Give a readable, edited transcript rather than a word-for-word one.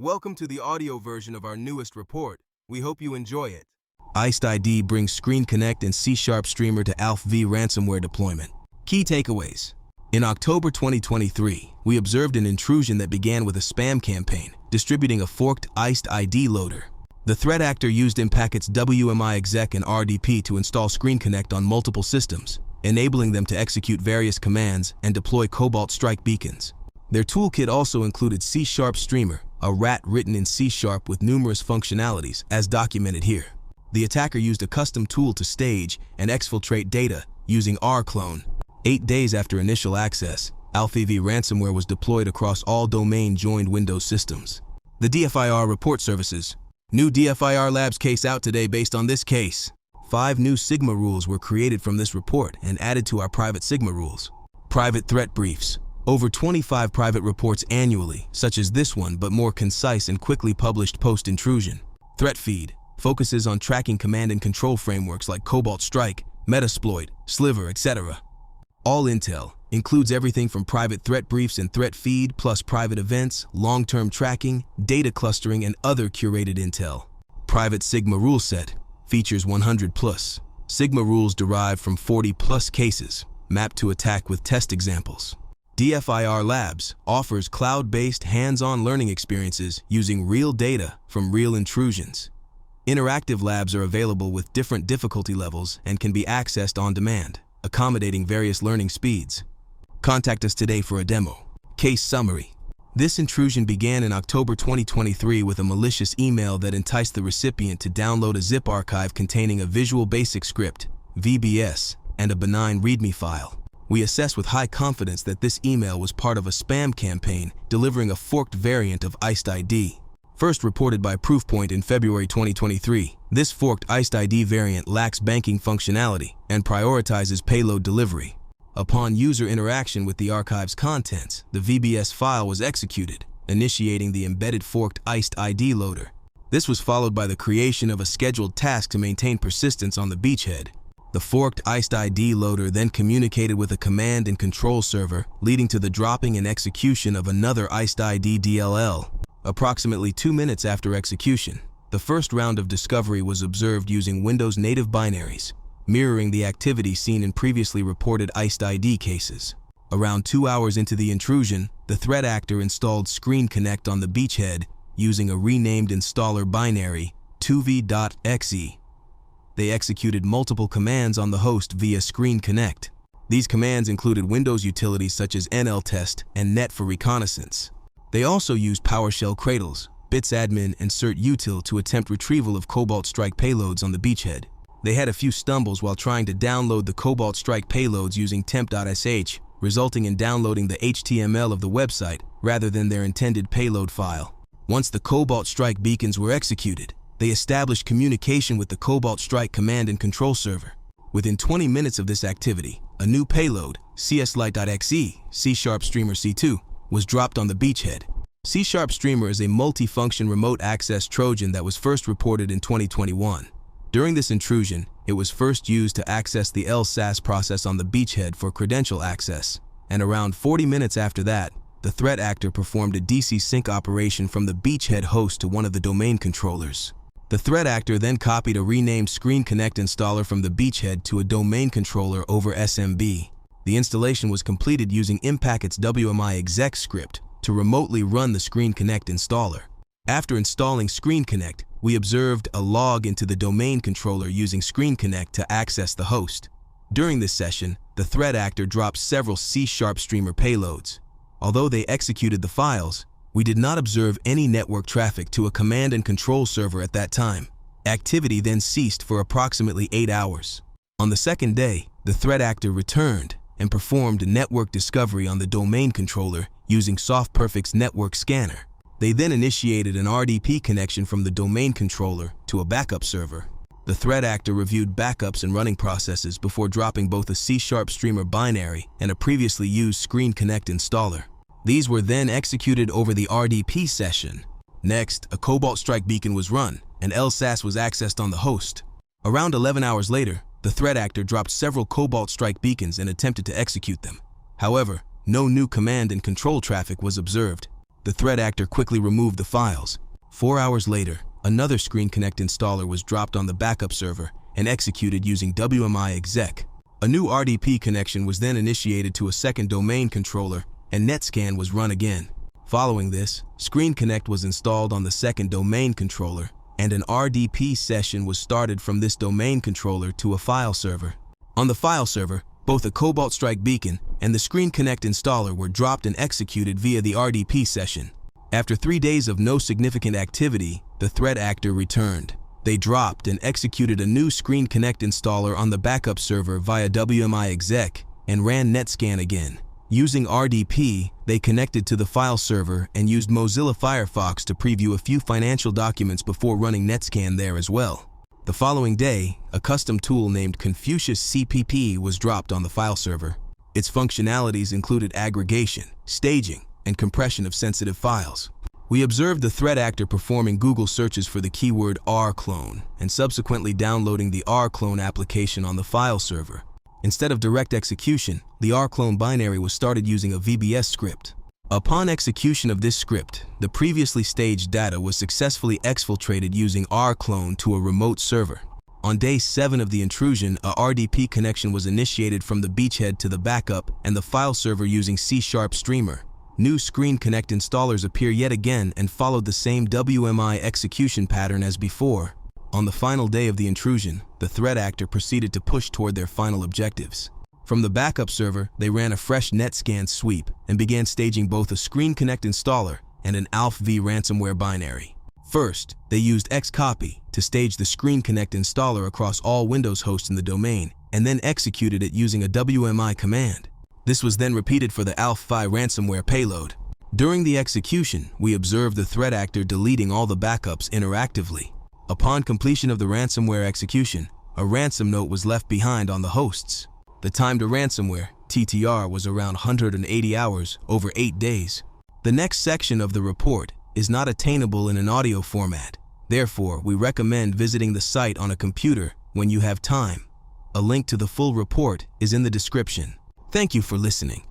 Welcome to the audio version of our newest report. We hope you enjoy it. IcedID brings ScreenConnect and CSharp Streamer to ALPHV ransomware deployment. Key takeaways. In October 2023, we observed an intrusion that began with a spam campaign, distributing a forked IcedID loader. The threat actor used IcedID's WMI exec and RDP to install ScreenConnect on multiple systems, enabling them to execute various commands and deploy Cobalt Strike beacons. Their toolkit also included CSharp Streamer, a RAT written in C# with numerous functionalities, as documented here. The attacker used a custom tool to stage and exfiltrate data using rclone. 8 days after initial access, ALPHV ransomware was deployed across all domain-joined Windows systems. The DFIR report services. New DFIR Labs case out today based on this case. 5 new Sigma rules were created from this report and added to our private Sigma rules. Private threat briefs. Over 25 private reports annually, such as this one, but more concise and quickly published post-intrusion. Threat feed focuses on tracking command and control frameworks like Cobalt Strike, Metasploit, Sliver, etc. All intel includes everything from private threat briefs and threat feed, plus private events, long-term tracking, data clustering, and other curated intel. Private Sigma rule set features 100+ Sigma rules derived from 40+ cases, mapped to attack with test examples. DFIR Labs offers cloud-based hands-on learning experiences using real data from real intrusions. Interactive labs are available with different difficulty levels and can be accessed on demand, accommodating various learning speeds. Contact us today for a demo. Case summary. This intrusion began in October 2023 with a malicious email that enticed the recipient to download a zip archive containing a Visual Basic Script, VBS, and a benign README file. We assess with high confidence that this email was part of a spam campaign delivering a forked variant of IcedID. First reported by Proofpoint in February 2023, this forked IcedID variant lacks banking functionality and prioritizes payload delivery. Upon user interaction with the archive's contents, the VBS file was executed, initiating the embedded forked IcedID loader. This was followed by the creation of a scheduled task to maintain persistence on the beachhead. The forked IcedID loader then communicated with a command and control server, leading to the dropping and execution of another IcedID DLL. Approximately 2 minutes after execution, the first round of discovery was observed using Windows native binaries, mirroring the activity seen in previously reported IcedID cases. Around 2 hours into the intrusion, the threat actor installed ScreenConnect on the beachhead using a renamed installer binary, 2v.exe. They executed multiple commands on the host via ScreenConnect. These commands included Windows utilities such as nltest and net for reconnaissance. They also used PowerShell cradles, bitsadmin, and certutil to attempt retrieval of Cobalt Strike payloads on the beachhead. They had a few stumbles while trying to download the Cobalt Strike payloads using temp.sh, resulting in downloading the HTML of the website rather than their intended payload file. Once the Cobalt Strike beacons were executed, they established communication with the Cobalt Strike command and control server. Within 20 minutes of this activity, a new payload, CSLite.exe, CSharp Streamer C2, was dropped on the beachhead. CSharp Streamer is a multi-function remote access Trojan that was first reported in 2021. During this intrusion, it was first used to access the LSAS process on the beachhead for credential access, and around 40 minutes after that, the threat actor performed a DC sync operation from the beachhead host to one of the domain controllers. The threat actor then copied a renamed ScreenConnect installer from the beachhead to a domain controller over SMB. The installation was completed using IcedID's WMI exec script to remotely run the ScreenConnect installer. After installing ScreenConnect, we observed a log into the domain controller using ScreenConnect to access the host. During this session, the threat actor dropped several CSharp Streamer payloads. Although they executed the files, we did not observe any network traffic to a command and control server at that time. Activity then ceased for approximately 8 hours. On the second day, the threat actor returned and performed network discovery on the domain controller using SoftPerfect's network scanner. They then initiated an RDP connection from the domain controller to a backup server. The threat actor reviewed backups and running processes before dropping both a CSharp Streamer binary and a previously used ScreenConnect installer. These were then executed over the RDP session. Next, a Cobalt Strike beacon was run, and LSAS was accessed on the host. Around 11 hours later, the threat actor dropped several Cobalt Strike beacons and attempted to execute them. However, no new command and control traffic was observed. The threat actor quickly removed the files. 4 hours later, another ScreenConnect installer was dropped on the backup server and executed using WMI exec. A new RDP connection was then initiated to a second domain controller, and NetScan was run again. Following this, ScreenConnect was installed on the second domain controller, and an RDP session was started from this domain controller to a file server. On the file server, both a Cobalt Strike beacon and the ScreenConnect installer were dropped and executed via the RDP session. After 3 days of no significant activity, the threat actor returned. They dropped and executed a new ScreenConnect installer on the backup server via WMI exec and ran NetScan again. Using RDP, they connected to the file server and used Mozilla Firefox to preview a few financial documents before running NetScan there as well. The following day, a custom tool named Confucius CPP was dropped on the file server. Its functionalities included aggregation, staging, and compression of sensitive files. We observed the threat actor performing Google searches for the keyword rclone and subsequently downloading the rclone application on the file server. Instead of direct execution, the rclone binary was started using a VBS script. Upon execution of this script, the previously staged data was successfully exfiltrated using rclone to a remote server. On day 7 of the intrusion, a RDP connection was initiated from the beachhead to the backup and the file server using CSharp streamer. New ScreenConnect installers appear yet again and followed the same WMI execution pattern as before. On the final day of the intrusion, the threat actor proceeded to push toward their final objectives. From the backup server, they ran a fresh NetScan sweep and began staging both a ScreenConnect installer and an ALPHV ransomware binary. First, they used Xcopy to stage the ScreenConnect installer across all Windows hosts in the domain and then executed it using a WMI command. This was then repeated for the ALPHV ransomware payload. During the execution, we observed the threat actor deleting all the backups interactively. Upon completion of the ransomware execution, a ransom note was left behind on the hosts. The time to ransomware, TTR, was around 180 hours over 8 days. The next section of the report is not attainable in an audio format. Therefore, we recommend visiting the site on a computer when you have time. A link to the full report is in the description. Thank you for listening.